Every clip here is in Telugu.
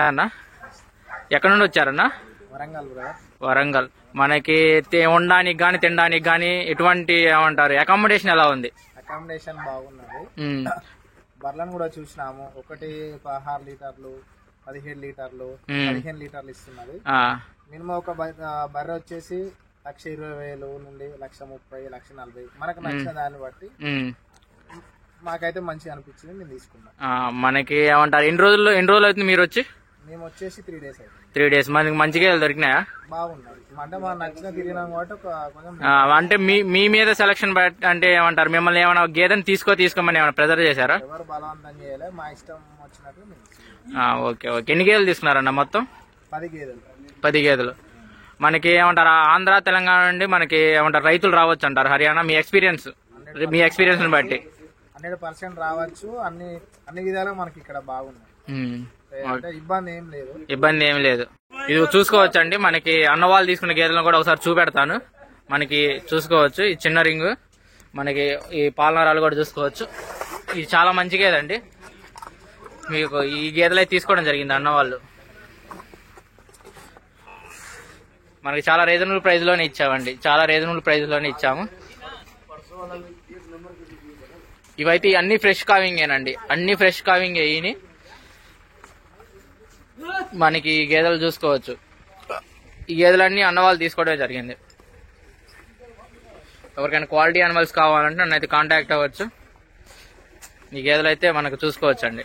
అన్న ఎక్కడ నుండి వచ్చారన్నా? వరంగల్ బ్రదర్. వరంగల్. మనకి ఉండడానికి గానీ తినడానికి గానీ ఎటువంటి ఏమంటారు అకామిడేషన్ ఎలా ఉంది? అకామిడేషన్ బాగున్నది. బర్లను కూడా చూసినాము. ఒకటి 16 లీటర్లు 17 లీటర్లు 15 లీటర్లు ఇస్తున్నది. మినిమం ఒక బర్రె వచ్చేసి 1,20,000 నుండి 1,30,000 1,40,000 మనకు నచ్చిన దాన్ని బట్టి మాకైతే మంచిగా అనిపించింది, మేము తీసుకున్నాం. మనకి ఏమంటారు ఎన్ని రోజులు అవుతుంది మీరు వచ్చి? మేము వచ్చేసి 3 days అవుతుంది. 3 days. మనకి మంచిగా దొరికినాయా? బాగున్నాయి. అంటే మాకు నచ్చిన తిరిగినాం కాబట్టి కొంచెం అంటే మీ మీద సెలక్షన్ అంటే ఏమంటారు మిమ్మల్ని ఏమైనా గేదెని తీసుకోమని ఏమైనా ప్రెజర్ చేశారా? ఎవరు బలవంతం చేయలే, మా ఇష్టం వచ్చినట్లు మేము. ఓకే. ఎన్ని గేదెలు తీసుకున్నారన్న మొత్తం? 10 గేదెలు. 10 గేదెలు. మనకి ఏమంటారు ఆంధ్ర తెలంగాణ నుండి మనకి ఏమంటారు రైతులు రావచ్చు అంటారు హర్యానా? మీ ఎక్స్పీరియన్స్ బట్టి 100% రావచ్చు. అన్ని విధాలుగా మనకి ఇక్కడ బాగున్నాయి. ఇబ్బంది ఏం లేదు. ఇది చూసుకోవచ్చు అండి. మనకి అన్నవాళ్ళు తీసుకున్న గేదెలను కూడా ఒకసారి చూపెడతాను. మనకి చూసుకోవచ్చు ఈ చిన్న రింగు, మనకి ఈ పాలనరాలు కూడా చూసుకోవచ్చు. ఇది చాలా మంచి గేదె అండి. మీకు ఈ గేదెలు అయితే తీసుకోవడం జరిగింది అన్నవాళ్ళు. మనకి చాలా రీజనబుల్ ప్రైస్ లోనే ఇచ్చామండి, చాలా రీజనబుల్ ప్రైస్ లోనే ఇచ్చాము. ఇవైతే అన్ని ఫ్రెష్ కావింగేనండి, అన్ని ఫ్రెష్ కావింగ్ అయ్యి. మనకి ఈ గేదెలు చూసుకోవచ్చు. ఈ గేదెలన్నీ అన్నవాళ్ళు తీసుకోవడమే జరిగింది. ఎవరికైనా క్వాలిటీ యానిమల్స్ కావాలంటే నన్ను అయితే కాంటాక్ట్ అవ్వచ్చు. ఈ గేదెలు అయితే మనకు చూసుకోవచ్చు అండి,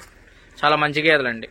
చాలా మంచి గేదెలండి.